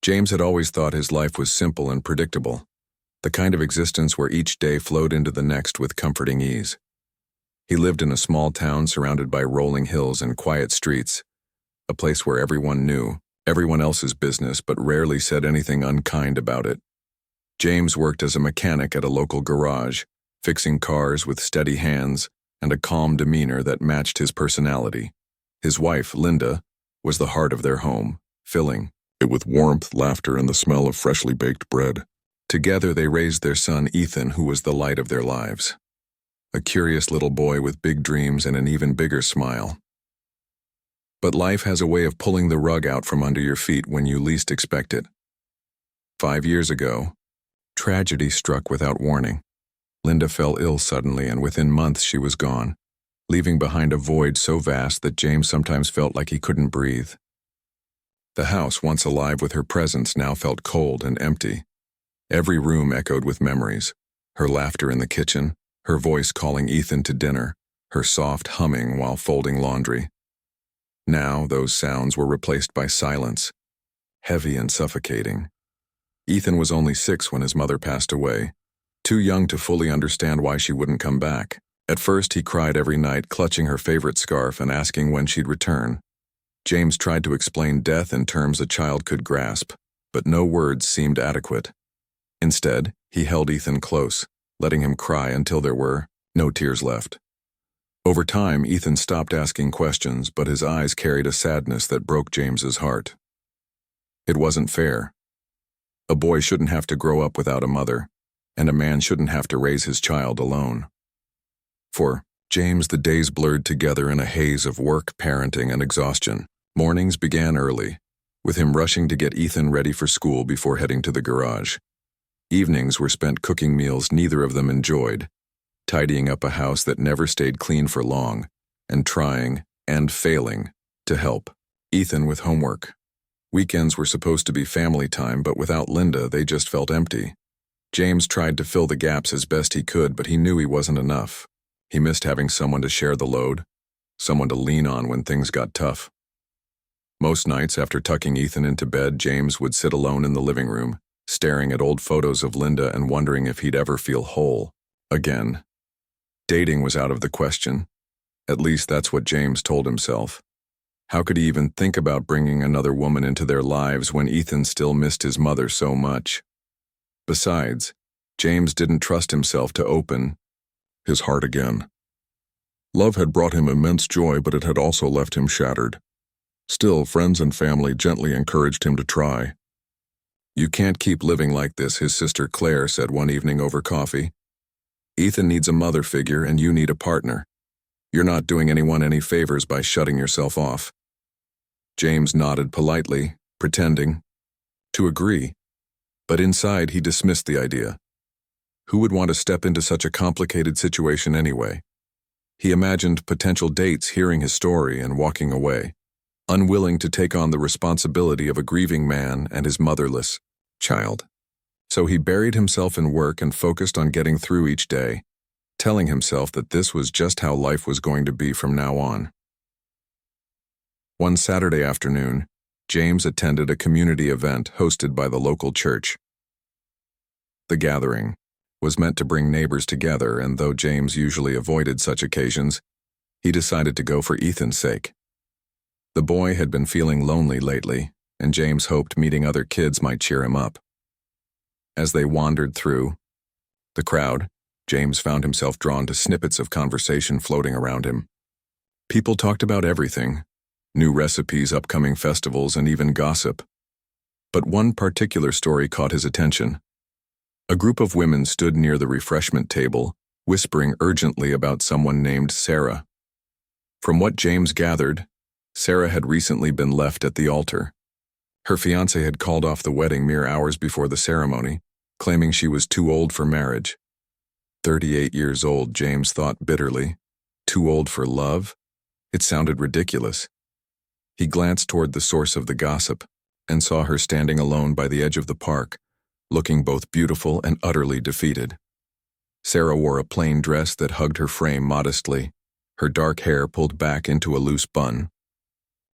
James had always thought his life was simple and predictable, the kind of existence where each day flowed into the next with comforting ease. He lived in a small town surrounded by rolling hills and quiet streets, a place where everyone knew everyone else's business but rarely said anything unkind about it. James worked as a mechanic at a local garage, fixing cars with steady hands and a calm demeanor that matched his personality. His wife, Linda, was the heart of their home, filling it with warmth, laughter, and the smell of freshly baked bread. Together they raised their son Ethan, who was the light of their lives. A curious little boy with big dreams and an even bigger smile. But life has a way of pulling the rug out from under your feet when you least expect it. 5 years ago, tragedy struck without warning. Linda fell ill suddenly, and within months she was gone, leaving behind a void so vast that James sometimes felt like he couldn't breathe. The house, once alive with her presence, now felt cold and empty. Every room echoed with memories, her laughter in the kitchen, her voice calling Ethan to dinner, her soft humming while folding laundry. Now those sounds were replaced by silence, heavy and suffocating. Ethan was only 6 when his mother passed away, too young to fully understand why she wouldn't come back. At first he cried every night, clutching her favorite scarf and asking when she'd return. James tried to explain death in terms a child could grasp, but no words seemed adequate. Instead, he held Ethan close, letting him cry until there were no tears left. Over time, Ethan stopped asking questions, but his eyes carried a sadness that broke James's heart. It wasn't fair. A boy shouldn't have to grow up without a mother, and a man shouldn't have to raise his child alone. For James, the days blurred together in a haze of work, parenting, and exhaustion. Mornings began early, with him rushing to get Ethan ready for school before heading to the garage. Evenings were spent cooking meals neither of them enjoyed, tidying up a house that never stayed clean for long, and trying, and failing, to help Ethan with homework. Weekends were supposed to be family time, but without Linda, they just felt empty. James tried to fill the gaps as best he could, but he knew he wasn't enough. He missed having someone to share the load, someone to lean on when things got tough. Most nights after tucking Ethan into bed, James would sit alone in the living room, staring at old photos of Linda and wondering if he'd ever feel whole again. Dating was out of the question. At least that's what James told himself. How could he even think about bringing another woman into their lives when Ethan still missed his mother so much? Besides, James didn't trust himself to open his heart again. Love had brought him immense joy, but it had also left him shattered. Still, friends and family gently encouraged him to try. "You can't keep living like this," his sister Claire said one evening over coffee. "Ethan needs a mother figure and you need a partner. You're not doing anyone any favors by shutting yourself off." James nodded politely, pretending to agree, but inside he dismissed the idea. Who would want to step into such a complicated situation anyway? He imagined potential dates hearing his story and walking away, unwilling to take on the responsibility of a grieving man and his motherless child. So he buried himself in work and focused on getting through each day, telling himself that this was just how life was going to be from now on. One Saturday afternoon, James attended a community event hosted by the local church. The gathering was meant to bring neighbors together, and though James usually avoided such occasions, he decided to go for Ethan's sake. The boy had been feeling lonely lately, and James hoped meeting other kids might cheer him up. As they wandered through the crowd, James found himself drawn to snippets of conversation floating around him. People talked about everything: new recipes, upcoming festivals, and even gossip. But one particular story caught his attention. A group of women stood near the refreshment table, whispering urgently about someone named Sarah. From what James gathered, Sarah had recently been left at the altar. Her fiancé had called off the wedding mere hours before the ceremony, claiming she was too old for marriage. 38 years old, James thought bitterly. Too old for love? It sounded ridiculous. He glanced toward the source of the gossip and saw her standing alone by the edge of the park, looking both beautiful and utterly defeated. Sarah wore a plain dress that hugged her frame modestly, her dark hair pulled back into a loose bun.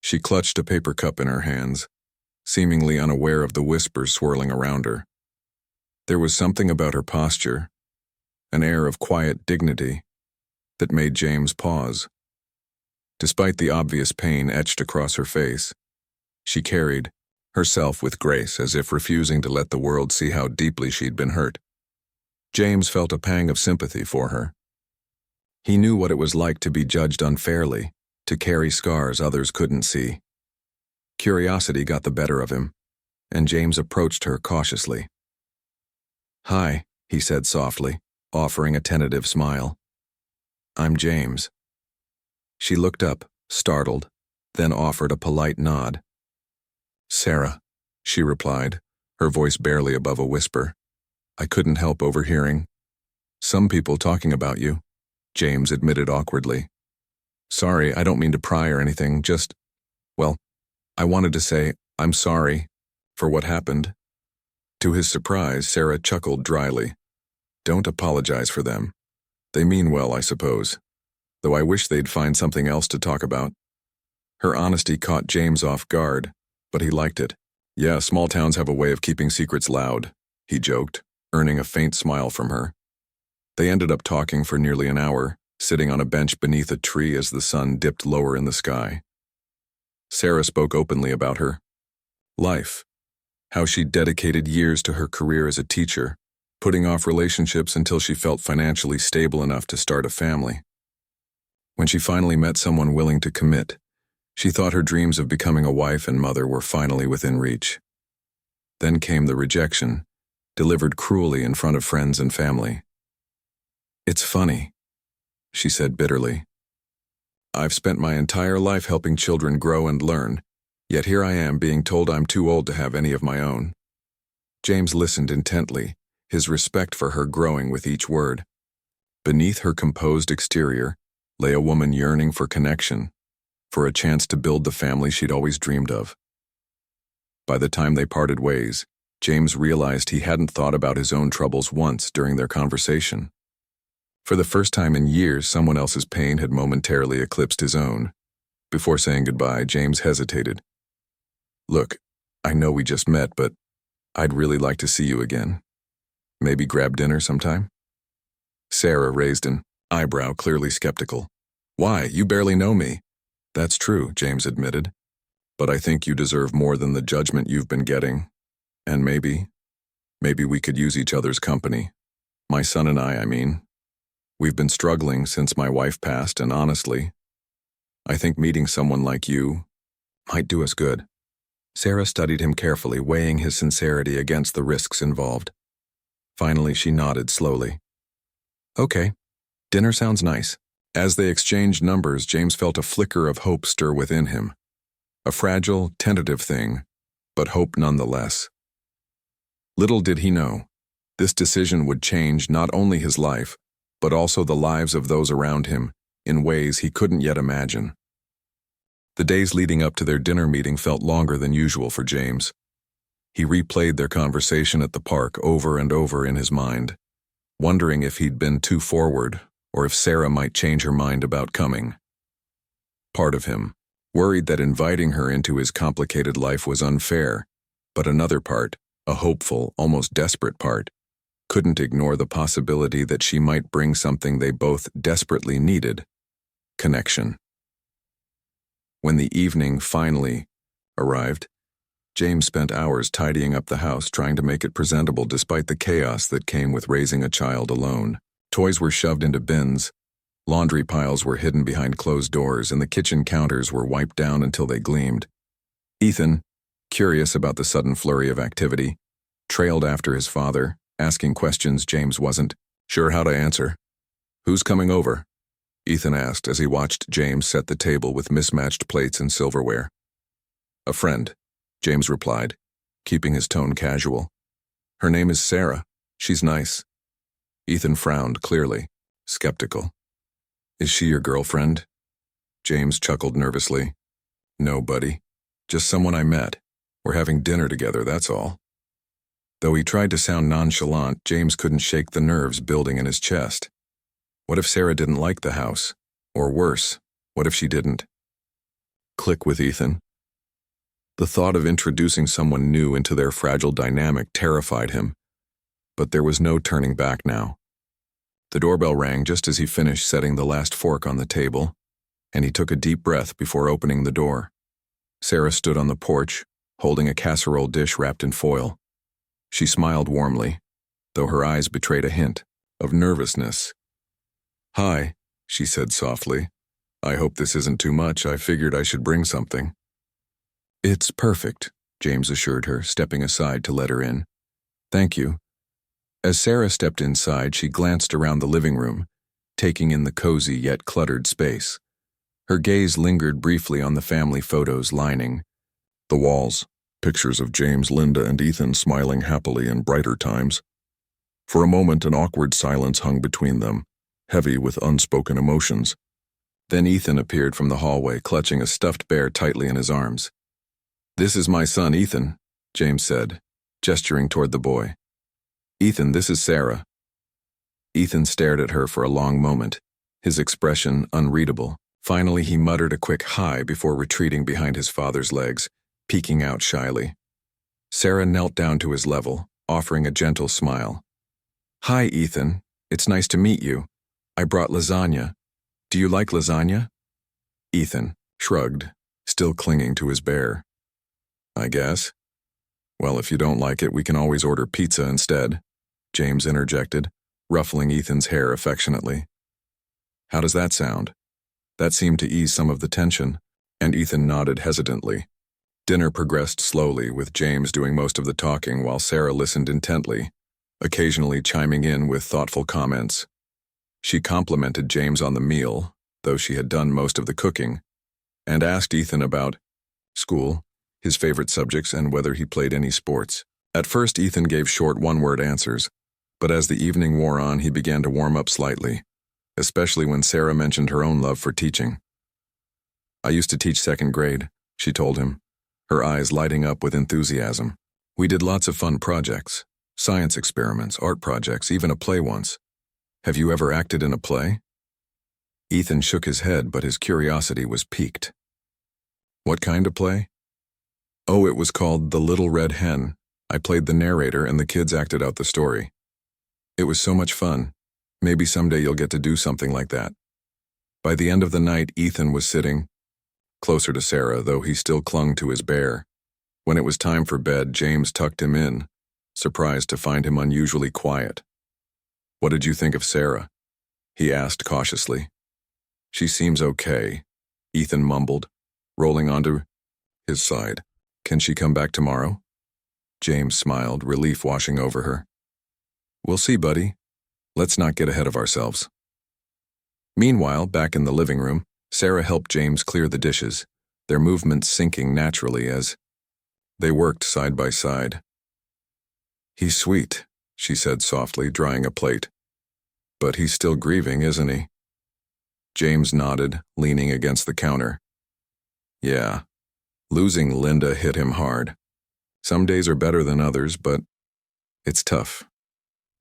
She clutched a paper cup in her hands, seemingly unaware of the whispers swirling around her. There was something about her posture, an air of quiet dignity, that made James pause. Despite the obvious pain etched across her face, she carried herself with grace, as if refusing to let the world see how deeply she'd been hurt. James felt a pang of sympathy for her. He knew what it was like to be judged unfairly, to carry scars others couldn't see. Curiosity got the better of him, and James approached her cautiously. "Hi," he said softly, offering a tentative smile. "I'm James." She looked up, startled, then offered a polite nod. "Sarah," she replied, her voice barely above a whisper. "I couldn't help overhearing some people talking about you," James admitted awkwardly. "Sorry, I don't mean to pry or anything, well, I wanted to say I'm sorry for what happened." To his surprise, Sarah chuckled dryly. "Don't apologize for them. They mean well, I suppose. Though I wish they'd find something else to talk about." Her honesty caught James off guard, but he liked it. "Yeah, small towns have a way of keeping secrets loud," he joked, earning a faint smile from her. They ended up talking for nearly an hour, sitting on a bench beneath a tree as the sun dipped lower in the sky. Sarah spoke openly about her life, how she'd dedicated years to her career as a teacher, putting off relationships until she felt financially stable enough to start a family. When she finally met someone willing to commit, she thought her dreams of becoming a wife and mother were finally within reach. Then came the rejection, delivered cruelly in front of friends and family. "It's funny," she said bitterly. "I've spent my entire life helping children grow and learn, yet here I am being told I'm too old to have any of my own." James listened intently, his respect for her growing with each word. Beneath her composed exterior lay a woman yearning for connection, for a chance to build the family she'd always dreamed of. By the time they parted ways, James realized he hadn't thought about his own troubles once during their conversation. For the first time in years, someone else's pain had momentarily eclipsed his own. Before saying goodbye, James hesitated. "Look, I know we just met, but I'd really like to see you again. Maybe grab dinner sometime?" Sarah raised an eyebrow, clearly skeptical. "Why? You barely know me." "That's true," James admitted. "But I think you deserve more than the judgment you've been getting. And maybe we could use each other's company. My son and I mean. We've been struggling since my wife passed, and honestly, I think meeting someone like you might do us good." Sarah studied him carefully, weighing his sincerity against the risks involved. Finally, she nodded slowly. "Okay, dinner sounds nice." As they exchanged numbers, James felt a flicker of hope stir within him. A fragile, tentative thing, but hope nonetheless. Little did he know, this decision would change not only his life, but also the lives of those around him in ways he couldn't yet imagine. The days leading up to their dinner meeting felt longer than usual for James. He replayed their conversation at the park over and over in his mind, wondering if he'd been too forward or if Sarah might change her mind about coming. Part of him worried that inviting her into his complicated life was unfair, but another part, a hopeful, almost desperate part, couldn't ignore the possibility that she might bring something they both desperately needed: connection. When the evening finally arrived, James spent hours tidying up the house, trying to make it presentable despite the chaos that came with raising a child alone. Toys were shoved into bins, laundry piles were hidden behind closed doors, and the kitchen counters were wiped down until they gleamed. Ethan, curious about the sudden flurry of activity, trailed after his father, asking questions James wasn't sure how to answer. "Who's coming over?" Ethan asked as he watched James set the table with mismatched plates and silverware. "A friend," James replied, keeping his tone casual. "Her name is Sarah. She's nice." Ethan frowned, clearly skeptical. "Is she your girlfriend?" James chuckled nervously. "No, buddy. Just someone I met. We're having dinner together, that's all." Though he tried to sound nonchalant, James couldn't shake the nerves building in his chest. What if Sarah didn't like the house? Or worse, what if she didn't click with Ethan? The thought of introducing someone new into their fragile dynamic terrified him, but there was no turning back now. The doorbell rang just as he finished setting the last fork on the table, and he took a deep breath before opening the door. Sarah stood on the porch, holding a casserole dish wrapped in foil. She smiled warmly, though her eyes betrayed a hint of nervousness. "Hi," she said softly. "I hope this isn't too much. I figured I should bring something." "It's perfect," James assured her, stepping aside to let her in. "Thank you." As Sarah stepped inside, she glanced around the living room, taking in the cozy yet cluttered space. Her gaze lingered briefly on the family photos lining the walls, pictures of James, Linda, and Ethan smiling happily in brighter times. For a moment, an awkward silence hung between them, heavy with unspoken emotions. Then Ethan appeared from the hallway, clutching a stuffed bear tightly in his arms. "This is my son, Ethan," James said, gesturing toward the boy. "Ethan, this is Sarah." Ethan stared at her for a long moment, his expression unreadable. Finally, he muttered a quick hi before retreating behind his father's legs, peeking out shyly. Sarah knelt down to his level, offering a gentle smile. "Hi, Ethan. It's nice to meet you. I brought lasagna. Do you like lasagna?" Ethan shrugged, still clinging to his bear. "I guess. Well, if you don't like it, we can always order pizza instead," James interjected, ruffling Ethan's hair affectionately. "How does that sound?" That seemed to ease some of the tension, and Ethan nodded hesitantly. Dinner progressed slowly, with James doing most of the talking while Sarah listened intently, occasionally chiming in with thoughtful comments. She complimented James on the meal, though she had done most of the cooking, and asked Ethan about school, his favorite subjects, and whether he played any sports. At first, Ethan gave short one-word answers, but as the evening wore on, he began to warm up slightly, especially when Sarah mentioned her own love for teaching. "I used to teach second grade," she told him, her eyes lighting up with enthusiasm. "We did lots of fun projects, science experiments, art projects, even a play once. Have you ever acted in a play?" Ethan shook his head, but his curiosity was piqued. "What kind of play?" "Oh, it was called The Little Red Hen. I played the narrator and the kids acted out the story. It was so much fun. Maybe someday you'll get to do something like that." By the end of the night, Ethan was sitting closer to Sarah, though he still clung to his bear. When it was time for bed, James tucked him in, surprised to find him unusually quiet. "What did you think of Sarah?" he asked cautiously. "She seems okay," Ethan mumbled, rolling onto his side. "Can she come back tomorrow?" James smiled, relief washing over her. "We'll see, buddy. Let's not get ahead of ourselves." Meanwhile, back in the living room, Sarah helped James clear the dishes, their movements syncing naturally as they worked side by side. "He's sweet," she said softly, drying a plate. "But he's still grieving, isn't he?" James nodded, leaning against the counter. "Yeah, losing Linda hit him hard. Some days are better than others, but it's tough.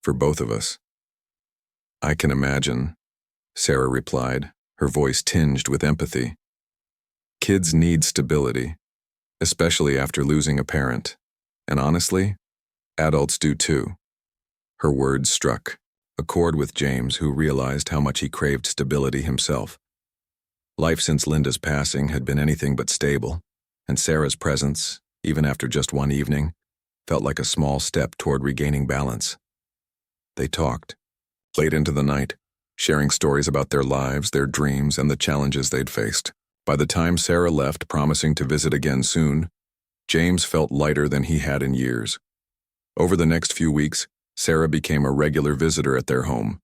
For both of us." "I can imagine," Sarah replied, her voice tinged with empathy. "Kids need stability, especially after losing a parent. And honestly, adults do too." Her words struck a chord with James, who realized how much he craved stability himself. Life since Linda's passing had been anything but stable, and Sarah's presence, even after just one evening, felt like a small step toward regaining balance. They talked, late into the night, sharing stories about their lives, their dreams, and the challenges they'd faced. By the time Sarah left, promising to visit again soon, James felt lighter than he had in years. Over the next few weeks, Sarah became a regular visitor at their home.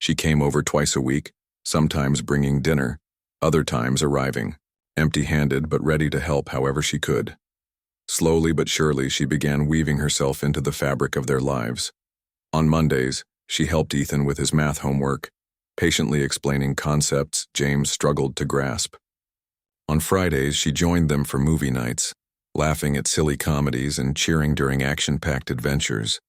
She came over twice a week, sometimes bringing dinner, other times arriving, empty-handed but ready to help however she could. Slowly but surely, she began weaving herself into the fabric of their lives. On Mondays, she helped Ethan with his math homework, patiently explaining concepts James struggled to grasp. On Fridays, she joined them for movie nights, laughing at silly comedies and cheering during action-packed adventures.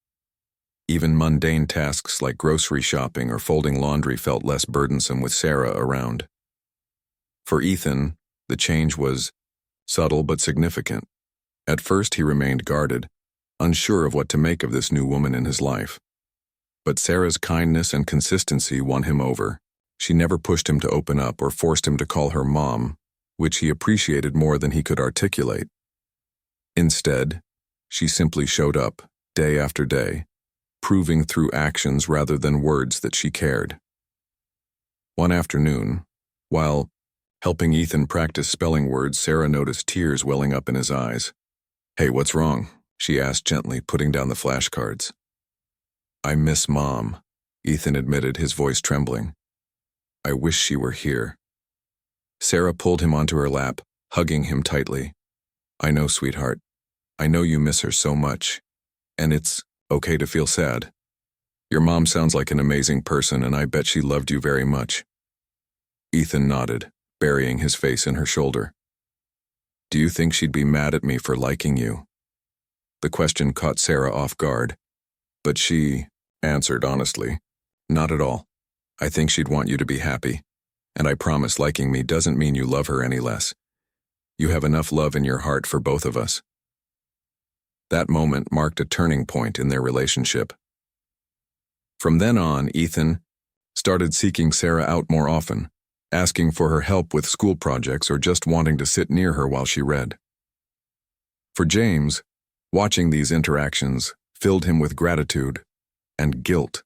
Even mundane tasks like grocery shopping or folding laundry felt less burdensome with Sarah around. For Ethan, the change was subtle but significant. At first he remained guarded, unsure of what to make of this new woman in his life. But Sarah's kindness and consistency won him over. She never pushed him to open up or forced him to call her mom, which he appreciated more than he could articulate. Instead, she simply showed up, day after day, proving through actions rather than words that she cared. One afternoon, while helping Ethan practice spelling words, Sarah noticed tears welling up in his eyes. "Hey, what's wrong?" she asked gently, putting down the flashcards. "I miss Mom," Ethan admitted, his voice trembling. "I wish she were here." Sarah pulled him onto her lap, hugging him tightly. "I know, sweetheart. I know you miss her so much. And it's okay to feel sad. Your mom sounds like an amazing person, and I bet she loved you very much." Ethan nodded, burying his face in her shoulder. "Do you think she'd be mad at me for liking you?" The question caught Sarah off guard, but she answered honestly, "Not at all. I think she'd want you to be happy, and I promise liking me doesn't mean you love her any less. You have enough love in your heart for both of us." That moment marked a turning point in their relationship. From then on, Ethan started seeking Sarah out more often, asking for her help with school projects or just wanting to sit near her while she read. For James, watching these interactions filled him with gratitude and guilt.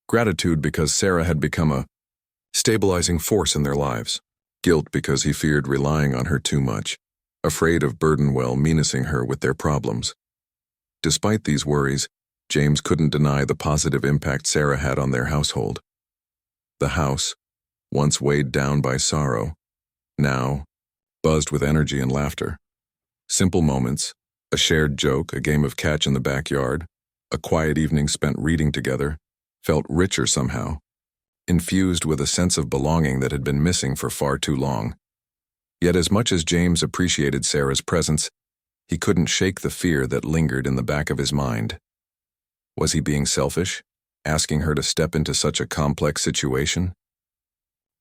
Gratitude because Sarah had become a stabilizing force in their lives. Guilt because he feared relying on her too much, afraid of Burdenwell menacing her with their problems. Despite these worries, James couldn't deny the positive impact Sarah had on their household. The house, once weighed down by sorrow, now buzzed with energy and laughter. Simple moments, a shared joke, a game of catch in the backyard, a quiet evening spent reading together, felt richer somehow, infused with a sense of belonging that had been missing for far too long. Yet as much as James appreciated Sarah's presence, he couldn't shake the fear that lingered in the back of his mind. Was he being selfish, asking her to step into such a complex situation?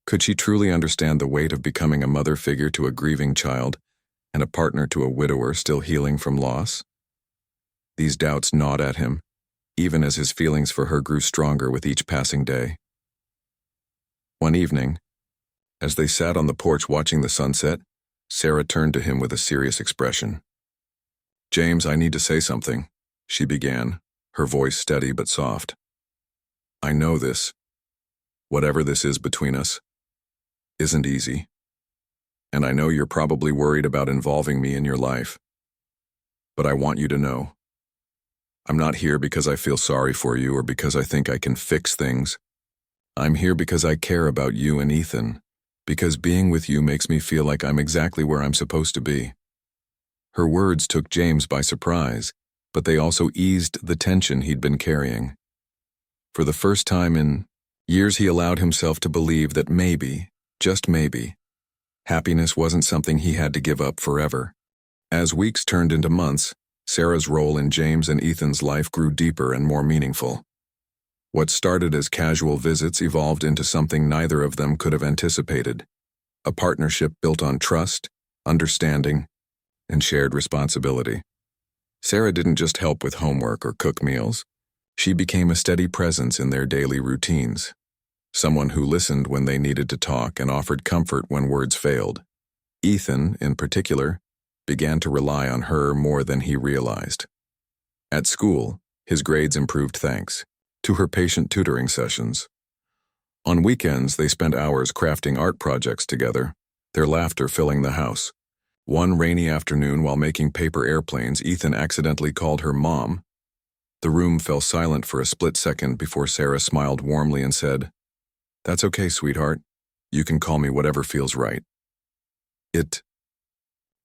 Could she truly understand the weight of becoming a mother figure to a grieving child and a partner to a widower still healing from loss? These doubts gnawed at him, even as his feelings for her grew stronger with each passing day. One evening, as they sat on the porch watching the sunset, Sarah turned to him with a serious expression. "James, I need to say something," she began, her voice steady but soft. "I know this, whatever this is between us, isn't easy. And I know you're probably worried about involving me in your life. But I want you to know, I'm not here because I feel sorry for you or because I think I can fix things. I'm here because I care about you and Ethan, because being with you makes me feel like I'm exactly where I'm supposed to be." Her words took James by surprise, but they also eased the tension he'd been carrying. For the first time in years, he allowed himself to believe that maybe, just maybe, happiness wasn't something he had to give up forever. As weeks turned into months, Sarah's role in James and Ethan's life grew deeper and more meaningful. What started as casual visits evolved into something neither of them could have anticipated, a partnership built on trust, understanding, and shared responsibility. Sarah didn't just help with homework or cook meals. She became a steady presence in their daily routines, someone who listened when they needed to talk and offered comfort when words failed. Ethan, in particular, began to rely on her more than he realized. At school, his grades improved thanks to her patient tutoring sessions. On weekends, they spent hours crafting art projects together, their laughter filling the house. One rainy afternoon, while making paper airplanes, Ethan accidentally called her mom. The room fell silent for a split second before Sarah smiled warmly and said, "That's okay, sweetheart. You can call me whatever feels right." It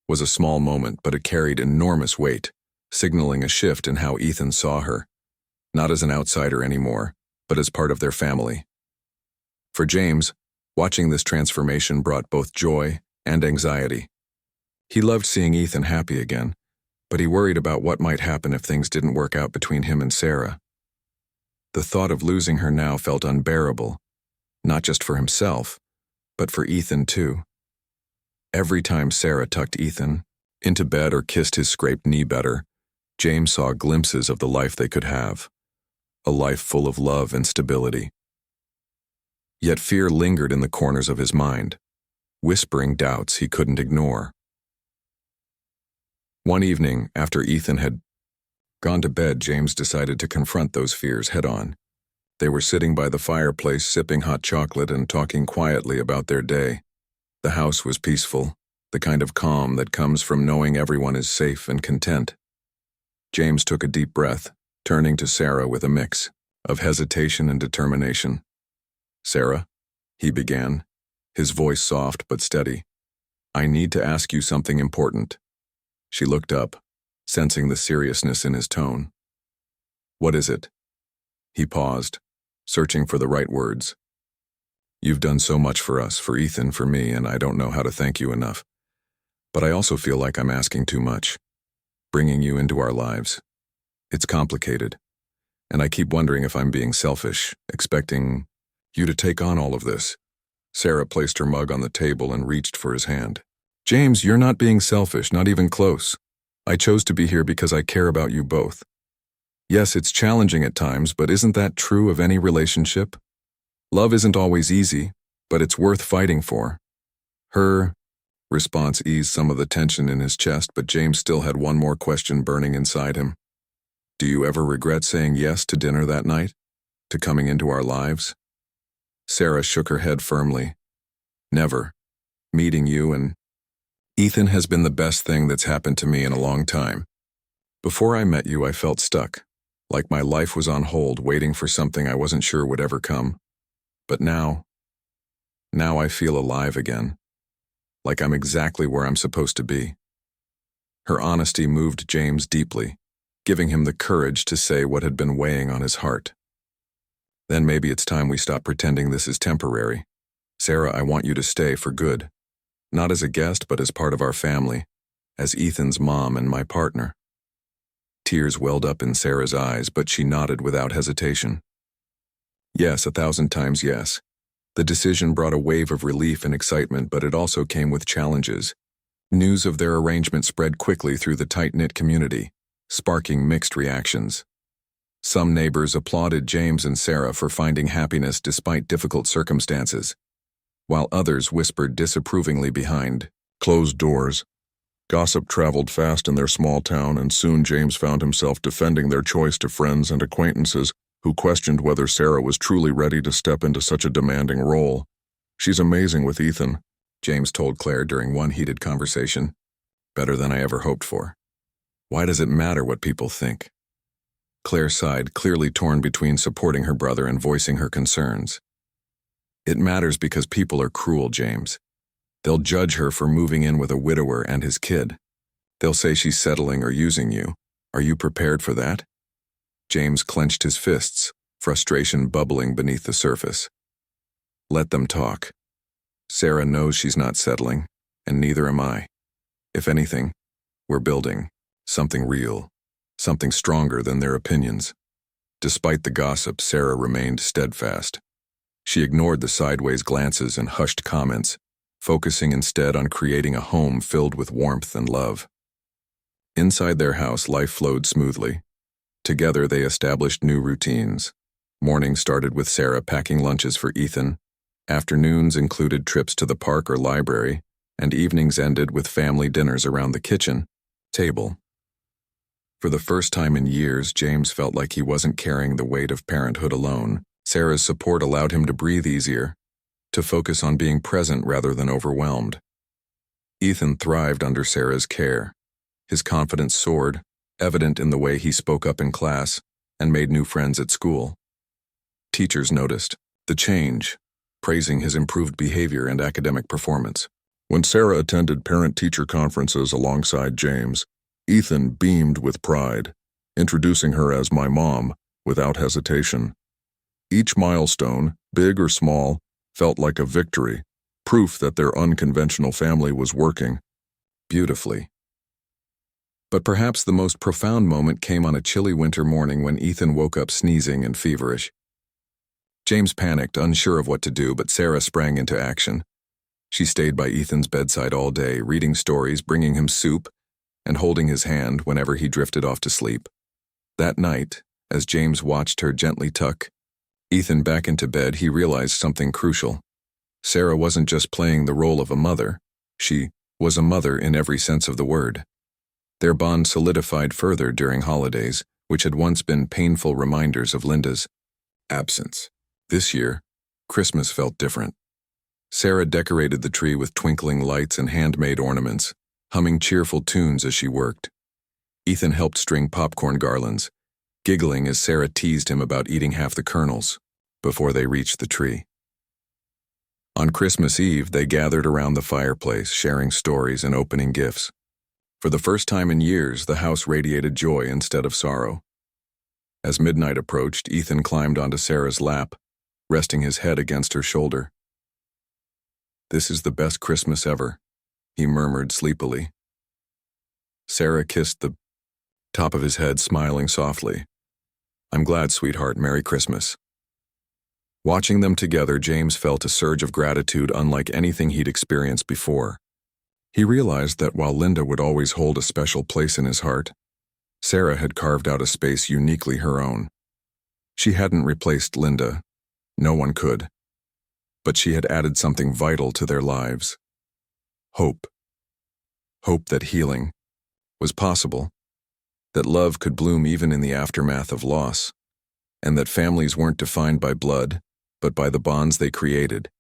was a small moment, but it carried enormous weight, signaling a shift in how Ethan saw her, not as an outsider anymore, but as part of their family. For James, watching this transformation brought both joy and anxiety. He loved seeing Ethan happy again, but he worried about what might happen if things didn't work out between him and Sarah. The thought of losing her now felt unbearable, not just for himself, but for Ethan too. Every time Sarah tucked Ethan into bed or kissed his scraped knee better, James saw glimpses of the life they could have, a life full of love and stability. Yet fear lingered in the corners of his mind, whispering doubts he couldn't ignore. One evening, after Ethan had gone to bed, James decided to confront those fears head-on. They were sitting by the fireplace, sipping hot chocolate and talking quietly about their day. The house was peaceful, the kind of calm that comes from knowing everyone is safe and content. James took a deep breath, turning to Sarah with a mix of hesitation and determination. "Sarah," he began, his voice soft but steady, "I need to ask you something important." She looked up, sensing the seriousness in his tone. "What is it?" He paused, searching for the right words. "You've done so much for us, for Ethan, for me, and I don't know how to thank you enough. But I also feel like I'm asking too much, bringing you into our lives. It's complicated, and I keep wondering if I'm being selfish, expecting you to take on all of this." Sarah placed her mug on the table and reached for his hand. "James, you're not being selfish, not even close. I chose to be here because I care about you both. Yes, it's challenging at times, but isn't that true of any relationship? Love isn't always easy, but it's worth fighting for." Her response eased some of the tension in his chest, but James still had one more question burning inside him. "Do you ever regret saying yes to dinner that night? To coming into our lives?" Sarah shook her head firmly. "Never. Meeting you and Ethan has been the best thing that's happened to me in a long time. Before I met you, I felt stuck, like my life was on hold, waiting for something I wasn't sure would ever come. But now I feel alive again, like I'm exactly where I'm supposed to be." Her honesty moved James deeply, giving him the courage to say what had been weighing on his heart. "Then maybe it's time we stop pretending this is temporary. Sarah, I want you to stay for good. Not as a guest, but as part of our family, as Ethan's mom and my partner." Tears welled up in Sarah's eyes, but she nodded without hesitation. "Yes, 1,000 times yes." The decision brought a wave of relief and excitement, but it also came with challenges. News of their arrangement spread quickly through the tight-knit community, sparking mixed reactions. Some neighbors applauded James and Sarah for finding happiness despite difficult circumstances, while others whispered disapprovingly behind closed doors. Gossip traveled fast in their small town, and soon James found himself defending their choice to friends and acquaintances who questioned whether Sarah was truly ready to step into such a demanding role. "She's amazing with Ethan," James told Claire during one heated conversation. "Better than I ever hoped for. Why does it matter what people think?" Claire sighed, clearly torn between supporting her brother and voicing her concerns. "It matters because people are cruel, James. They'll judge her for moving in with a widower and his kid. They'll say she's settling or using you. Are you prepared for that?" James clenched his fists, frustration bubbling beneath the surface. "Let them talk. Sarah knows she's not settling, and neither am I. If anything, we're building something real, something stronger than their opinions." Despite the gossip, Sarah remained steadfast. She ignored the sideways glances and hushed comments, focusing instead on creating a home filled with warmth and love. Inside their house, life flowed smoothly. Together, they established new routines. Mornings started with Sarah packing lunches for Ethan. Afternoons included trips to the park or library, and evenings ended with family dinners around the kitchen table. For the first time in years, James felt like he wasn't carrying the weight of parenthood alone. Sarah's support allowed him to breathe easier, to focus on being present rather than overwhelmed. Ethan thrived under Sarah's care. His confidence soared, evident in the way he spoke up in class and made new friends at school. Teachers noticed the change, praising his improved behavior and academic performance. When Sarah attended parent-teacher conferences alongside James, Ethan beamed with pride, introducing her as "my mom" without hesitation. Each milestone, big or small, felt like a victory, proof that their unconventional family was working beautifully. But perhaps the most profound moment came on a chilly winter morning when Ethan woke up sneezing and feverish. James panicked, unsure of what to do, but Sarah sprang into action. She stayed by Ethan's bedside all day, reading stories, bringing him soup, and holding his hand whenever he drifted off to sleep. That night, as James watched her gently tuck Ethan back into bed, he realized something crucial. Sarah wasn't just playing the role of a mother. She was a mother in every sense of the word. Their bond solidified further during holidays, which had once been painful reminders of Linda's absence. This year, Christmas felt different. Sarah decorated the tree with twinkling lights and handmade ornaments, humming cheerful tunes as she worked. Ethan helped string popcorn garlands, giggling as Sarah teased him about eating half the kernels before they reached the tree. On Christmas Eve, they gathered around the fireplace, sharing stories and opening gifts. For the first time in years, the house radiated joy instead of sorrow. As midnight approached, Ethan climbed onto Sarah's lap, resting his head against her shoulder. "This is the best Christmas ever," he murmured sleepily. Sarah kissed the top of his head, smiling softly. "I'm glad, sweetheart. Merry Christmas." Watching them together, James felt a surge of gratitude unlike anything he'd experienced before. He realized that while Linda would always hold a special place in his heart, Sarah had carved out a space uniquely her own. She hadn't replaced Linda. No one could. But she had added something vital to their lives. Hope. Hope that healing was possible, that love could bloom even in the aftermath of loss, and that families weren't defined by blood, but by the bonds they created.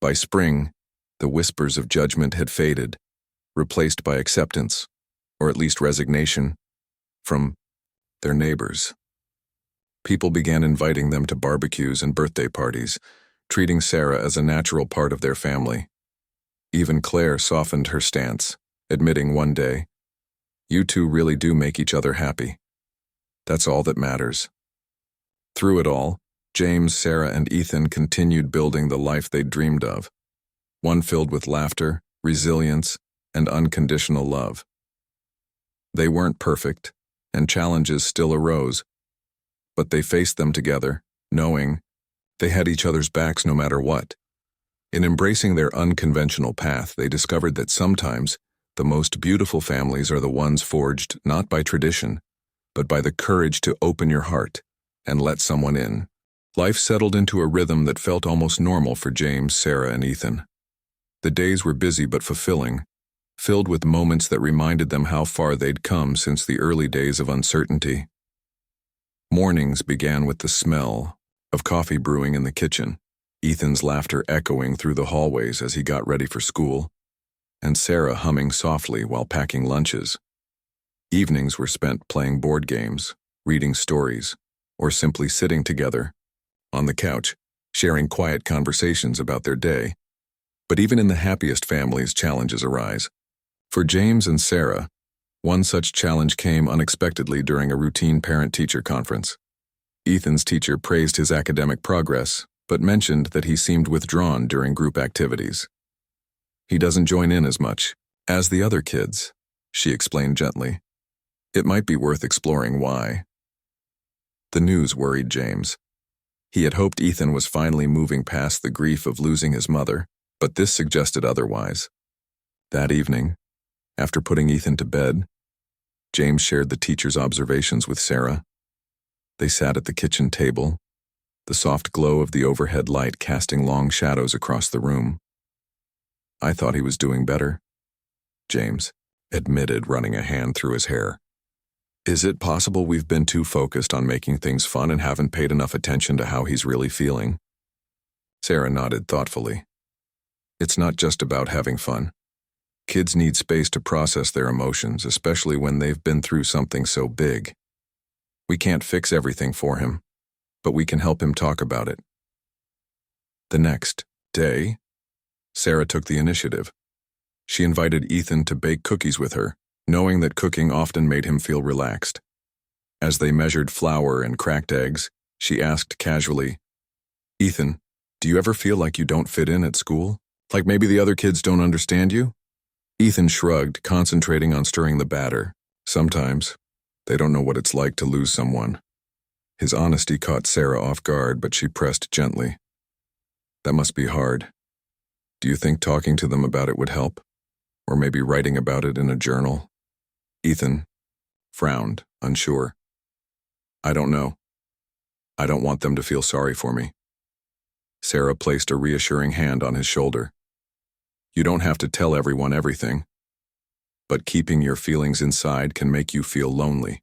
By spring, the whispers of judgment had faded, replaced by acceptance, or at least resignation, from their neighbors. People began inviting them to barbecues and birthday parties, treating Sarah as a natural part of their family. Even Claire softened her stance, admitting one day, "You two really do make each other happy. That's all that matters." Through it all, James, Sarah, and Ethan continued building the life they'd dreamed of, one filled with laughter, resilience, and unconditional love. They weren't perfect, and challenges still arose, but they faced them together, knowing they had each other's backs no matter what. In embracing their unconventional path, they discovered that sometimes the most beautiful families are the ones forged not by tradition, but by the courage to open your heart and let someone in. Life settled into a rhythm that felt almost normal for James, Sarah, and Ethan. The days were busy but fulfilling, filled with moments that reminded them how far they'd come since the early days of uncertainty. Mornings began with the smell of coffee brewing in the kitchen, Ethan's laughter echoing through the hallways as he got ready for school, and Sarah humming softly while packing lunches. Evenings were spent playing board games, reading stories, or simply sitting together on the couch, sharing quiet conversations about their day. But even in the happiest families, challenges arise. For James and Sarah, one such challenge came unexpectedly during a routine parent-teacher conference. Ethan's teacher praised his academic progress, but mentioned that he seemed withdrawn during group activities. "He doesn't join in as much as the other kids," she explained gently. "It might be worth exploring why." The news worried James. He had hoped Ethan was finally moving past the grief of losing his mother, but this suggested otherwise. That evening, after putting Ethan to bed, James shared the teacher's observations with Sarah. They sat at the kitchen table, the soft glow of the overhead light casting long shadows across the room. "I thought he was doing better," James admitted, running a hand through his hair. "Is it possible we've been too focused on making things fun and haven't paid enough attention to how he's really feeling?" Sarah nodded thoughtfully. "It's not just about having fun. Kids need space to process their emotions, especially when they've been through something so big. We can't fix everything for him, but we can help him talk about it." The next day, Sarah took the initiative. She invited Ethan to bake cookies with her, knowing that cooking often made him feel relaxed. As they measured flour and cracked eggs, she asked casually, "Ethan, do you ever feel like you don't fit in at school? Like maybe the other kids don't understand you?" Ethan shrugged, concentrating on stirring the batter. "Sometimes. They don't know what it's like to lose someone." His honesty caught Sarah off guard, but she pressed gently. "That must be hard. Do you think talking to them about it would help? Or maybe writing about it in a journal?" Ethan frowned, unsure. I don't know. I don't want them to feel sorry for me. Sarah placed a reassuring hand on his shoulder. You don't have to tell everyone everything, but keeping your feelings inside can make you feel lonely.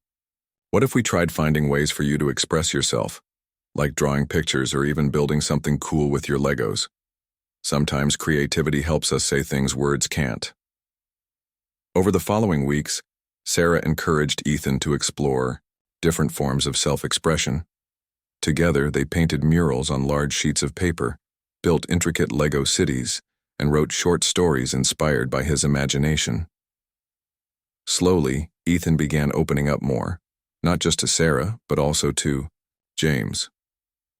What if we tried finding ways for you to express yourself, like drawing pictures or even building something cool with your Legos? Sometimes creativity helps us say things words can't. Over the following weeks, Sarah encouraged Ethan to explore different forms of self-expression. Together, they painted murals on large sheets of paper, built intricate Lego cities, and wrote short stories inspired by his imagination. Slowly, Ethan began opening up more, not just to Sarah, but also to James.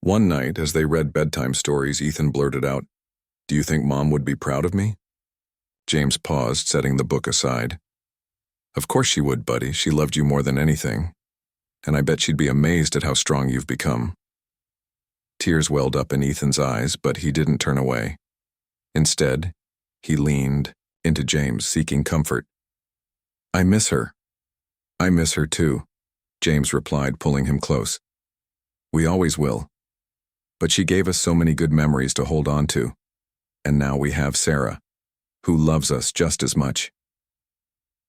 One night, as they read bedtime stories, Ethan blurted out, "Do you think Mom would be proud of me?" James paused, setting the book aside. "Of course she would, buddy. She loved you more than anything. And I bet she'd be amazed at how strong you've become." Tears welled up in Ethan's eyes, but he didn't turn away. Instead, he leaned into James, seeking comfort. "I miss her." "I miss her too," James replied, pulling him close. "We always will. But she gave us so many good memories to hold on to. And now we have Sarah, who loves us just as much."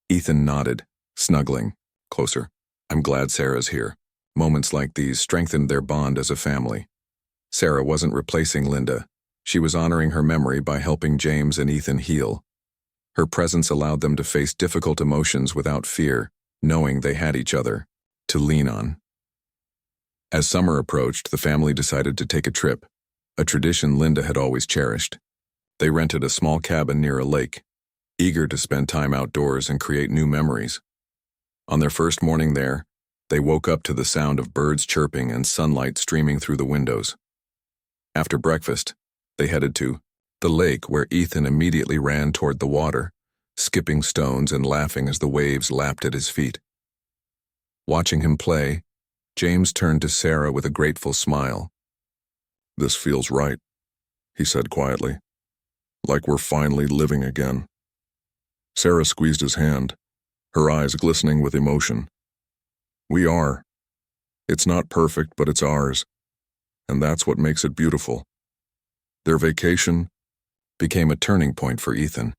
Ethan nodded, snuggling closer. "I'm glad Sarah's here." Moments like these strengthened their bond as a family. Sarah wasn't replacing Linda. She was honoring her memory by helping James and Ethan heal. Her presence allowed them to face difficult emotions without fear, knowing they had each other to lean on. As summer approached, the family decided to take a trip, a tradition Linda had always cherished. They rented a small cabin near a lake, eager to spend time outdoors and create new memories. On their first morning there, they woke up to the sound of birds chirping and sunlight streaming through the windows. After breakfast, they headed to the lake, where Ethan immediately ran toward the water, skipping stones and laughing as the waves lapped at his feet. Watching him play, James turned to Sarah with a grateful smile. "This feels right," he said quietly. "Like we're finally living again." Sarah squeezed his hand, her eyes glistening with emotion. "We are. It's not perfect, but it's ours. And that's what makes it beautiful." Their vacation became a turning point for Ethan.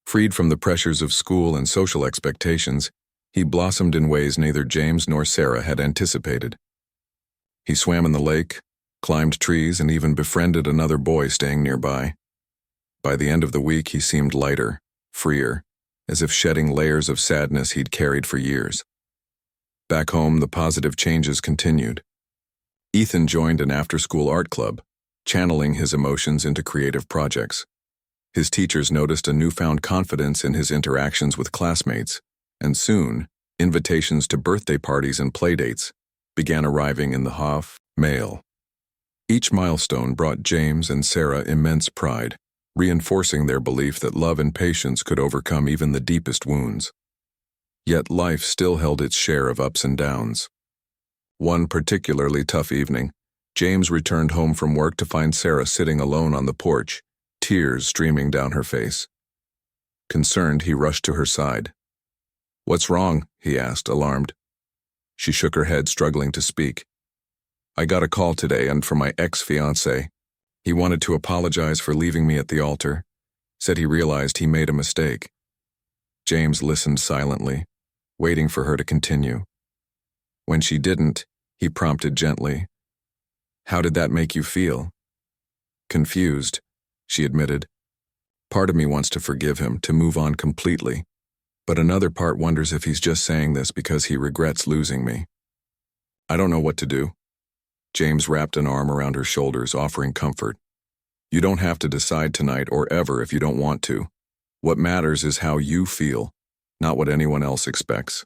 Freed from the pressures of school and social expectations, he blossomed in ways neither James nor Sarah had anticipated. He swam in the lake, climbed trees, and even befriended another boy staying nearby. By the end of the week, he seemed lighter, freer, as if shedding layers of sadness he'd carried for years. Back home, the positive changes continued. Ethan joined an after-school art club, channeling his emotions into creative projects. His teachers noticed a newfound confidence in his interactions with classmates, and soon, invitations to birthday parties and playdates began arriving in the Hoff mail. Each milestone brought James and Sarah immense pride, reinforcing their belief that love and patience could overcome even the deepest wounds. Yet life still held its share of ups and downs. One particularly tough evening, James returned home from work to find Sarah sitting alone on the porch, tears streaming down her face. Concerned, he rushed to her side. "What's wrong?" he asked, alarmed. She shook her head, struggling to speak. "I got a call today, and from my ex-fiancé. He wanted to apologize for leaving me at the altar, said he realized he made a mistake." James listened silently, waiting for her to continue. When she didn't, he prompted gently. "How did that make you feel?" "Confused," she admitted. "Part of me wants to forgive him, to move on completely. But another part wonders if he's just saying this because he regrets losing me. I don't know what to do." James wrapped an arm around her shoulders, offering comfort. "You don't have to decide tonight or ever if you don't want to. What matters is how you feel, not what anyone else expects.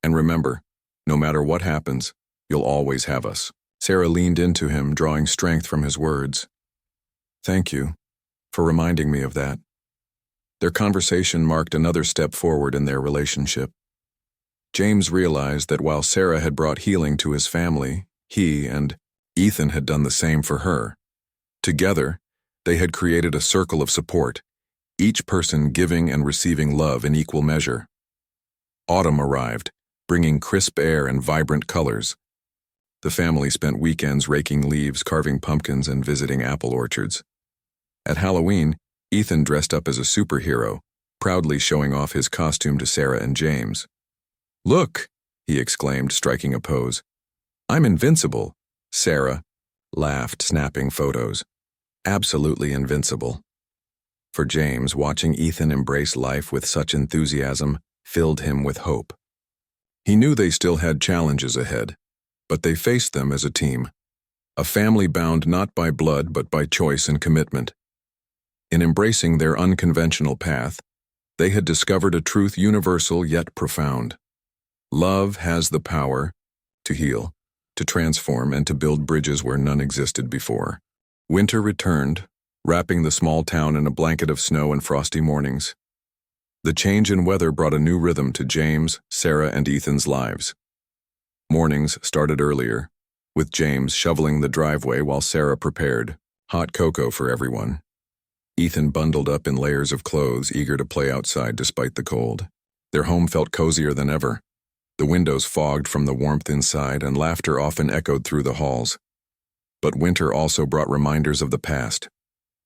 And remember, no matter what happens, you'll always have us." Sarah leaned into him, drawing strength from his words. "Thank you for reminding me of that." Their conversation marked another step forward in their relationship. James realized that while Sarah had brought healing to his family, he and Ethan had done the same for her. Together, they had created a circle of support, each person giving and receiving love in equal measure. Autumn arrived, bringing crisp air and vibrant colors. The family spent weekends raking leaves, carving pumpkins, and visiting apple orchards. At Halloween, Ethan dressed up as a superhero, proudly showing off his costume to Sarah and James. "Look," he exclaimed, striking a pose. "I'm invincible." Sarah laughed, snapping photos. Absolutely invincible. For James, watching Ethan embrace life with such enthusiasm filled him with hope. He knew they still had challenges ahead, but they faced them as a team, a family bound not by blood but by choice and commitment. In embracing their unconventional path, they had discovered a truth universal yet profound. Love has the power to heal, to transform, and to build bridges where none existed before. Winter returned, wrapping the small town in a blanket of snow and frosty mornings. The change in weather brought a new rhythm to James, Sarah, and Ethan's lives. Mornings started earlier, with James shoveling the driveway while Sarah prepared hot cocoa for everyone. Ethan bundled up in layers of clothes, eager to play outside despite the cold. Their home felt cozier than ever. The windows fogged from the warmth inside, and laughter often echoed through the halls. But winter also brought reminders of the past,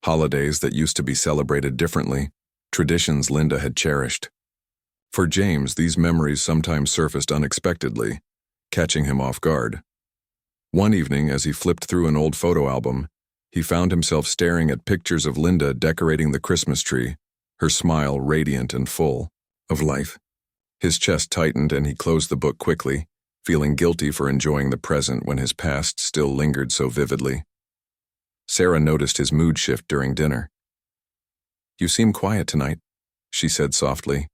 holidays that used to be celebrated differently, traditions Linda had cherished. For James, these memories sometimes surfaced unexpectedly, catching him off guard. One evening, as he flipped through an old photo album, he found himself staring at pictures of Linda decorating the Christmas tree, her smile radiant and full of life. His chest tightened and he closed the book quickly, feeling guilty for enjoying the present when his past still lingered so vividly. Sarah noticed his mood shift during dinner. "You seem quiet tonight," she said softly,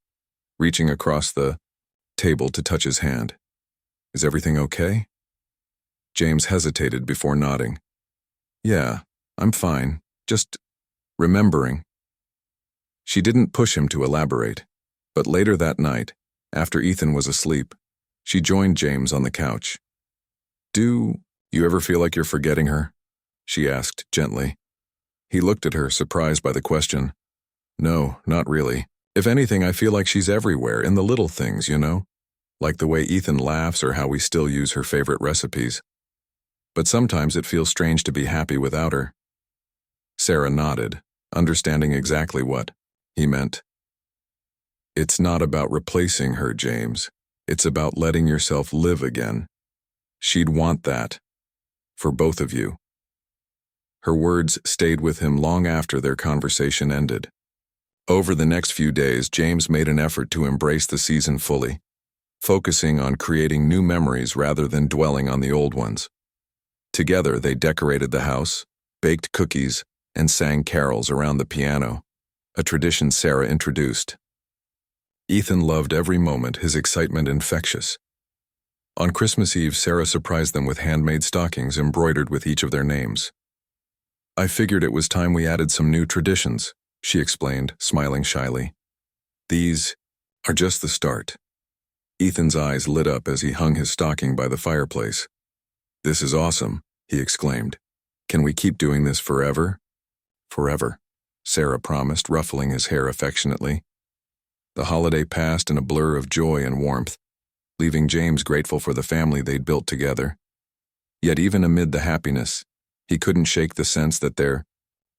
reaching across the table to touch his hand. "Is everything okay?" James hesitated before nodding. "Yeah, I'm fine, just remembering." She didn't push him to elaborate, but later that night, after Ethan was asleep, she joined James on the couch. "Do you ever feel like you're forgetting her?" she asked gently. He looked at her, surprised by the question. "No, not really. If anything, I feel like she's everywhere, in the little things, you know? Like the way Ethan laughs or how we still use her favorite recipes. But sometimes it feels strange to be happy without her." Sarah nodded, understanding exactly what he meant. "It's not about replacing her, James. It's about letting yourself live again. She'd want that. For both of you." Her words stayed with him long after their conversation ended. Over the next few days, James made an effort to embrace the season fully, focusing on creating new memories rather than dwelling on the old ones. Together, they decorated the house, baked cookies, and sang carols around the piano, a tradition Sarah introduced. Ethan loved every moment, his excitement infectious. On Christmas Eve, Sarah surprised them with handmade stockings embroidered with each of their names. "I figured it was time we added some new traditions," she explained, smiling shyly. "These are just the start." Ethan's eyes lit up as he hung his stocking by the fireplace. "This is awesome," he exclaimed. "Can we keep doing this forever?" "Forever," Sarah promised, ruffling his hair affectionately. The holiday passed in a blur of joy and warmth, leaving James grateful for the family they'd built together. Yet even amid the happiness, he couldn't shake the sense that their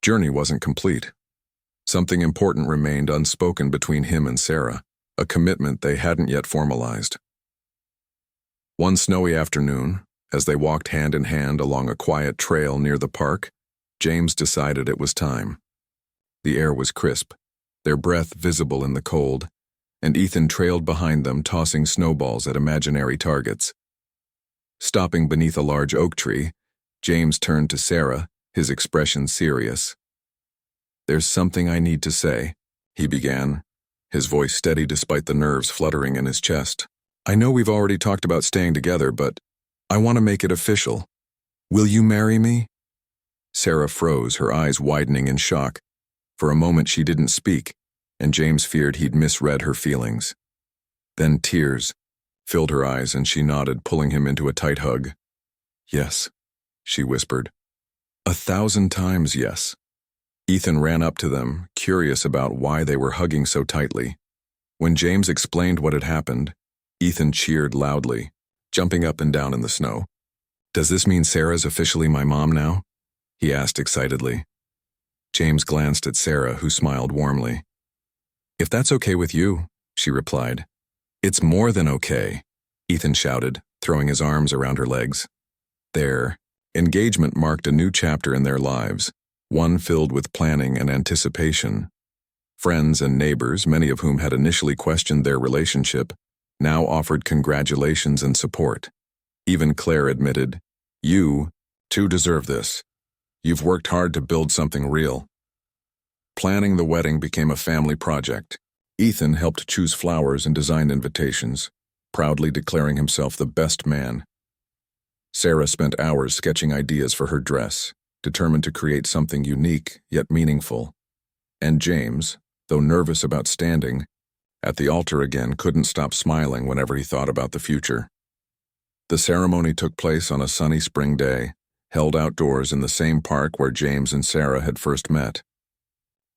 journey wasn't complete. Something important remained unspoken between him and Sarah, a commitment they hadn't yet formalized. One snowy afternoon, as they walked hand in hand along a quiet trail near the park, James decided it was time. The air was crisp, their breath visible in the cold, and Ethan trailed behind them, tossing snowballs at imaginary targets. Stopping beneath a large oak tree, James turned to Sarah, his expression serious. "There's something I need to say," he began, his voice steady despite the nerves fluttering in his chest. "I know we've already talked about staying together, but I want to make it official. Will you marry me?" Sarah froze, her eyes widening in shock. For a moment she didn't speak, and James feared he'd misread her feelings. Then tears filled her eyes and she nodded, pulling him into a tight hug. "Yes," she whispered. 1,000 times yes. Ethan ran up to them, curious about why they were hugging so tightly. When James explained what had happened, Ethan cheered loudly, jumping up and down in the snow. "Does this mean Sarah's officially my mom now?" he asked excitedly. James glanced at Sarah, who smiled warmly. "If that's okay with you," she replied. "It's more than okay," Ethan shouted, throwing his arms around her legs. Their engagement marked a new chapter in their lives, one filled with planning and anticipation. Friends and neighbors, many of whom had initially questioned their relationship, now offered congratulations and support. Even Claire admitted, "You, too, deserve this. You've worked hard to build something real." Planning the wedding became a family project. Ethan helped choose flowers and design invitations, proudly declaring himself the best man. Sarah spent hours sketching ideas for her dress, determined to create something unique yet meaningful. And James, though nervous about standing at the altar again, couldn't stop smiling whenever he thought about the future. The ceremony took place on a sunny spring day, held outdoors in the same park where James and Sarah had first met.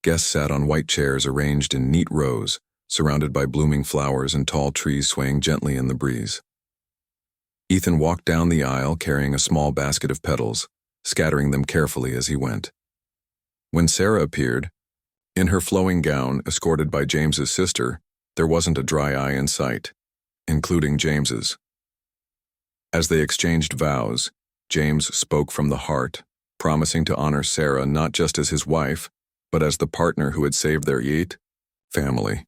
Guests sat on white chairs arranged in neat rows, surrounded by blooming flowers and tall trees swaying gently in the breeze. Ethan walked down the aisle carrying a small basket of petals, scattering them carefully as he went. When Sarah appeared, in her flowing gown, escorted by James's sister, there wasn't a dry eye in sight, including James's. As they exchanged vows, James spoke from the heart, promising to honor Sarah not just as his wife, but as the partner who had saved their family.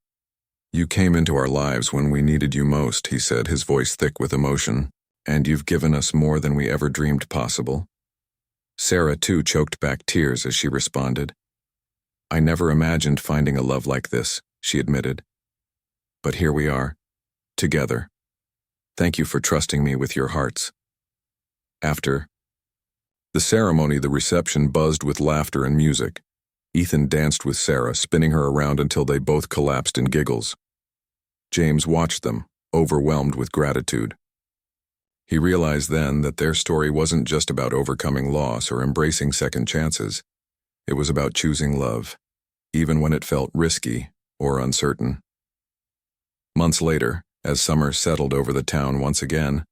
"You came into our lives when we needed you most," he said, his voice thick with emotion, "and you've given us more than we ever dreamed possible." Sarah, too, choked back tears as she responded. "I never imagined finding a love like this," she admitted. "But here we are, together. Thank you for trusting me with your hearts." After the ceremony, the reception buzzed with laughter and music. Ethan danced with Sarah, spinning her around until they both collapsed in giggles. James watched them, overwhelmed with gratitude. He realized then that their story wasn't just about overcoming loss or embracing second chances. It was about choosing love, even when it felt risky or uncertain. Months later, as summer settled over the town once again,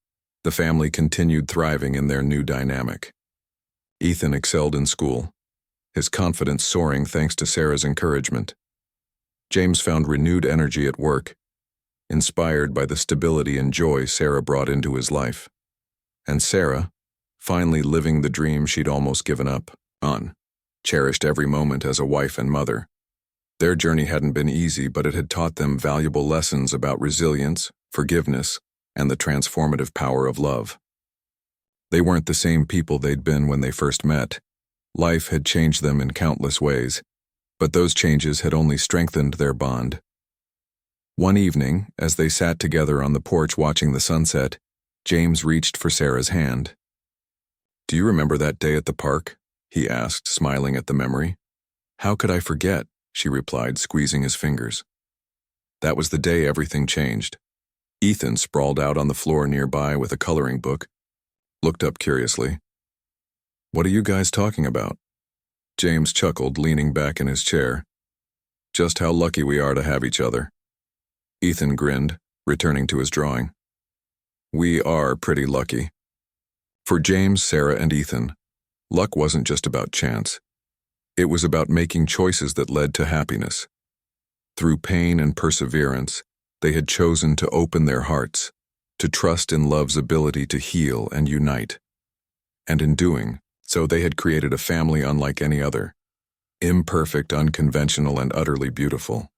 the family continued thriving in their new dynamic. Ethan excelled in school, his confidence soaring thanks to Sarah's encouragement. James found renewed energy at work, inspired by the stability and joy Sarah brought into his life. And Sarah, finally living the dream she'd almost given up on, cherished every moment as a wife and mother. Their journey hadn't been easy, but it had taught them valuable lessons about resilience, forgiveness, and the transformative power of love. They weren't the same people they'd been when they first met. Life had changed them in countless ways, but those changes had only strengthened their bond. One evening, as they sat together on the porch watching the sunset, James reached for Sarah's hand. "Do you remember that day at the park?" he asked, smiling at the memory. "How could I forget?" she replied, squeezing his fingers. That was the day everything changed. Ethan, sprawled out on the floor nearby with a coloring book, looked up curiously. "What are you guys talking about?" James chuckled, leaning back in his chair. "Just how lucky we are to have each other." Ethan grinned, returning to his drawing. "We are pretty lucky." For James, Sarah, and Ethan, luck wasn't just about chance. It was about making choices that led to happiness. Through pain and perseverance, they had chosen to open their hearts, to trust in love's ability to heal and unite. And in doing so, they had created a family unlike any other, imperfect, unconventional, and utterly beautiful.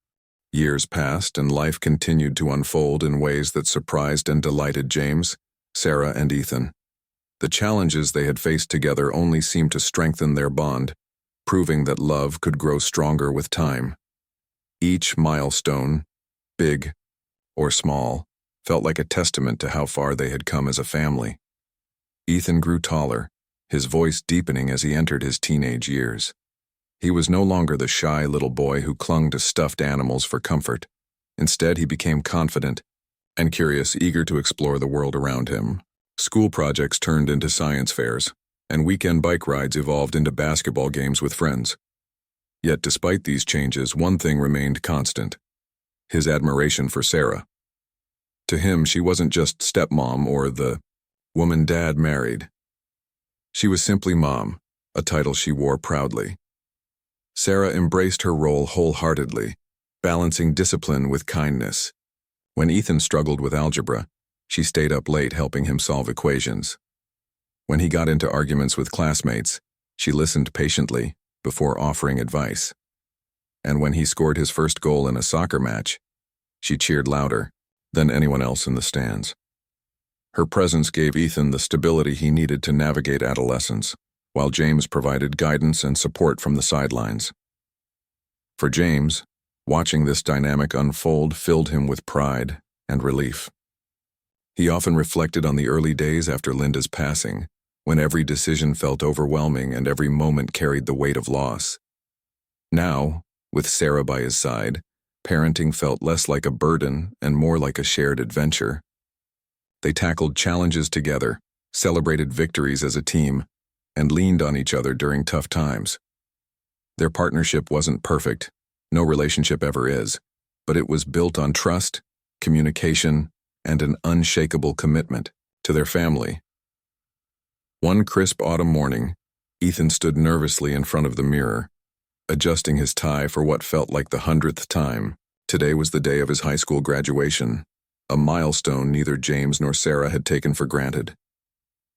Years passed, and life continued to unfold in ways that surprised and delighted James, Sarah, and Ethan. The challenges they had faced together only seemed to strengthen their bond, proving that love could grow stronger with time. Each milestone, big or small, felt like a testament to how far they had come as a family. Ethan grew taller, his voice deepening as he entered his teenage years. He was no longer the shy little boy who clung to stuffed animals for comfort. Instead, he became confident and curious, eager to explore the world around him. School projects turned into science fairs, and weekend bike rides evolved into basketball games with friends. Yet despite these changes, one thing remained constant: his admiration for Sarah. To him, she wasn't just stepmom or the woman Dad married. She was simply Mom, a title she wore proudly. Sarah embraced her role wholeheartedly, balancing discipline with kindness. When Ethan struggled with algebra, she stayed up late helping him solve equations. When he got into arguments with classmates, she listened patiently before offering advice. And when he scored his first goal in a soccer match, she cheered louder than anyone else in the stands. Her presence gave Ethan the stability he needed to navigate adolescence, while James provided guidance and support from the sidelines. For James, watching this dynamic unfold filled him with pride and relief. He often reflected on the early days after Linda's passing, when every decision felt overwhelming and every moment carried the weight of loss. Now, with Sarah by his side, parenting felt less like a burden and more like a shared adventure. They tackled challenges together, celebrated victories as a team, and leaned on each other during tough times. Their partnership wasn't perfect, no relationship ever is, but it was built on trust, communication, and an unshakable commitment to their family. One crisp autumn morning, Ethan stood nervously in front of the mirror, adjusting his tie for what felt like the 100th time. Today was the day of his high school graduation, a milestone neither James nor Sarah had taken for granted.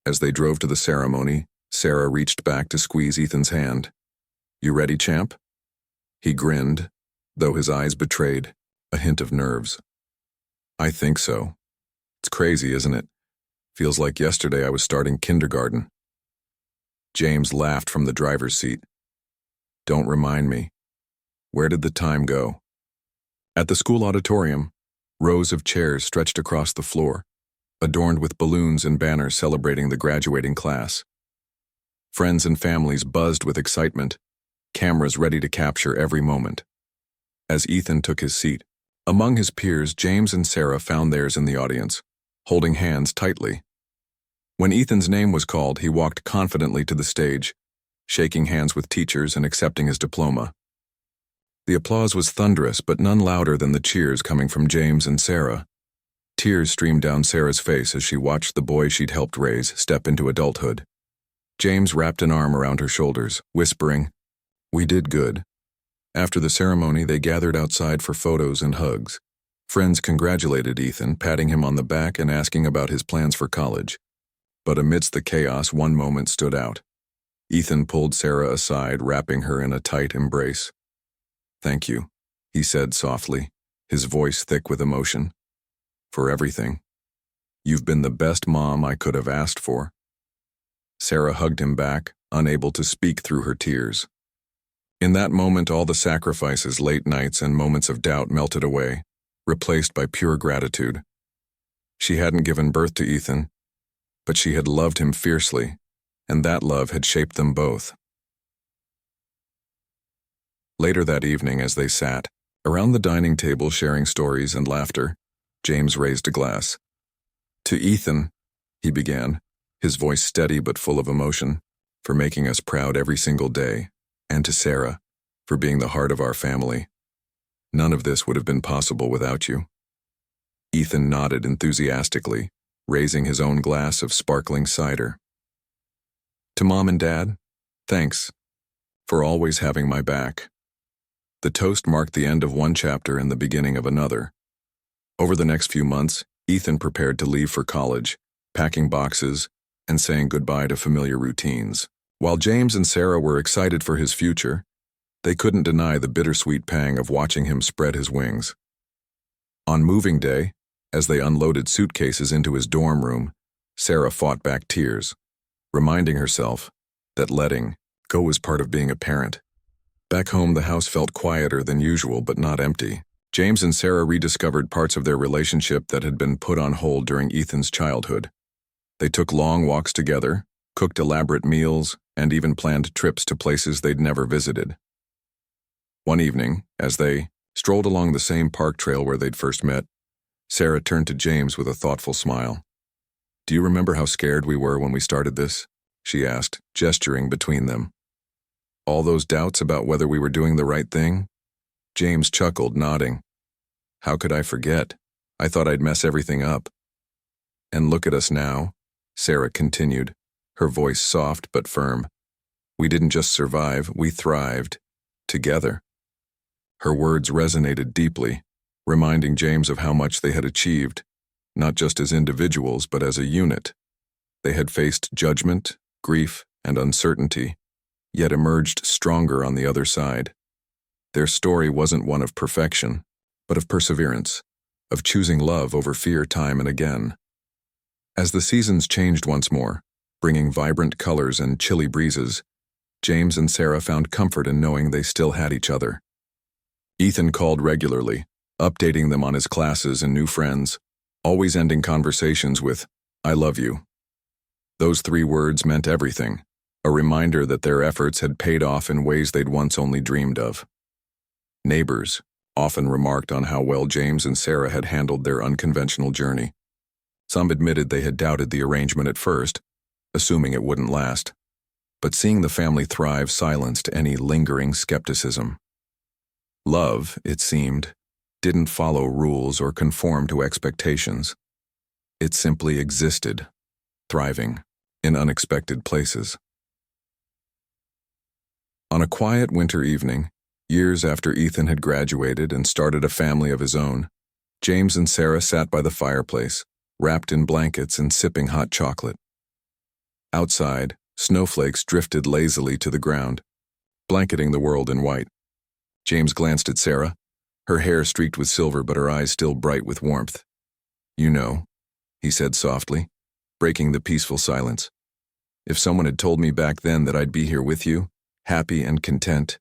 As they drove to the ceremony, Sarah reached back to squeeze Ethan's hand. "You ready, champ?" He grinned, though his eyes betrayed a hint of nerves. "I think so. It's crazy, isn't it? Feels like yesterday I was starting kindergarten." James laughed from the driver's seat. "Don't remind me. Where did the time go?" At the school auditorium, rows of chairs stretched across the floor, adorned with balloons and banners celebrating the graduating class. Friends and families buzzed with excitement, cameras ready to capture every moment. As Ethan took his seat, among his peers, James and Sarah found theirs in the audience, holding hands tightly. When Ethan's name was called, he walked confidently to the stage, shaking hands with teachers and accepting his diploma. The applause was thunderous, but none louder than the cheers coming from James and Sarah. Tears streamed down Sarah's face as she watched the boy she'd helped raise step into adulthood. James wrapped an arm around her shoulders, whispering, "We did good." After the ceremony, they gathered outside for photos and hugs. Friends congratulated Ethan, patting him on the back and asking about his plans for college. But amidst the chaos, one moment stood out. Ethan pulled Sarah aside, wrapping her in a tight embrace. "Thank you," he said softly, his voice thick with emotion. "For everything. You've been the best mom I could have asked for." Sarah hugged him back, unable to speak through her tears. In that moment, all the sacrifices, late nights, and moments of doubt melted away, replaced by pure gratitude. She hadn't given birth to Ethan, but she had loved him fiercely, and that love had shaped them both. Later that evening, as they sat around the dining table sharing stories and laughter, James raised a glass. "To Ethan," he began, his voice steady but full of emotion, "for making us proud every single day, and to Sarah, for being the heart of our family. None of this would have been possible without you." Ethan nodded enthusiastically, raising his own glass of sparkling cider. "To Mom and Dad, thanks for always having my back." The toast marked the end of one chapter and the beginning of another. Over the next few months, Ethan prepared to leave for college, packing boxes and saying goodbye to familiar routines. While James and Sarah were excited for his future, they couldn't deny the bittersweet pang of watching him spread his wings. On moving day, as they unloaded suitcases into his dorm room, Sarah fought back tears, reminding herself that letting go was part of being a parent. Back home, the house felt quieter than usual, but not empty. James and Sarah rediscovered parts of their relationship that had been put on hold during Ethan's childhood. They took long walks together, cooked elaborate meals, and even planned trips to places they'd never visited. One evening, as they strolled along the same park trail where they'd first met, Sarah turned to James with a thoughtful smile. "Do you remember how scared we were when we started this?" she asked, gesturing between them. "All those doubts about whether we were doing the right thing?" James chuckled, nodding. "How could I forget? I thought I'd mess everything up. And look at us now, Sarah continued, her voice soft but firm. We didn't just survive, we thrived. Together. Her words resonated deeply, reminding James of how much they had achieved, not just as individuals but as a unit. They had faced judgment, grief, and uncertainty, yet emerged stronger on the other side. Their story wasn't one of perfection, but of perseverance, of choosing love over fear time and again. As the seasons changed once more, bringing vibrant colors and chilly breezes, James and Sarah found comfort in knowing they still had each other. Ethan called regularly, updating them on his classes and new friends, always ending conversations with, "I love you." Those 3 words meant everything, a reminder that their efforts had paid off in ways they'd once only dreamed of. Neighbors often remarked on how well James and Sarah had handled their unconventional journey. Some admitted they had doubted the arrangement at first, assuming it wouldn't last. But seeing the family thrive silenced any lingering skepticism. Love, it seemed, didn't follow rules or conform to expectations. It simply existed, thriving, in unexpected places. On a quiet winter evening, years after Ethan had graduated and started a family of his own, James and Sarah sat by the fireplace, wrapped in blankets and sipping hot chocolate. Outside, snowflakes drifted lazily to the ground, blanketing the world in white. James glanced at Sarah, her hair streaked with silver but her eyes still bright with warmth. "You know," he said softly, breaking the peaceful silence. "If someone had told me back then that I'd be here with you, happy and content,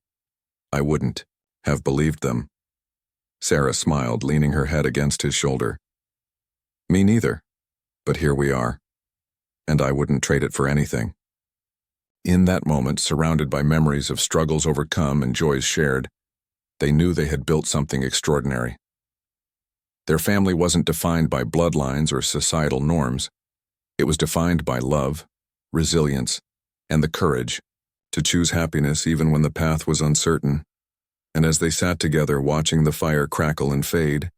I wouldn't have believed them." Sarah smiled, leaning her head against his shoulder. "Me neither, but here we are, and I wouldn't trade it for anything." In that moment, surrounded by memories of struggles overcome and joys shared, they knew they had built something extraordinary. Their family wasn't defined by bloodlines or societal norms. It was defined by love, resilience, and the courage to choose happiness even when the path was uncertain. And as they sat together watching the fire crackle and fade,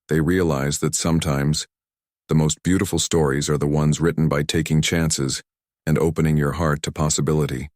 they realized that sometimes the most beautiful stories are the ones written by taking chances and opening your heart to possibility.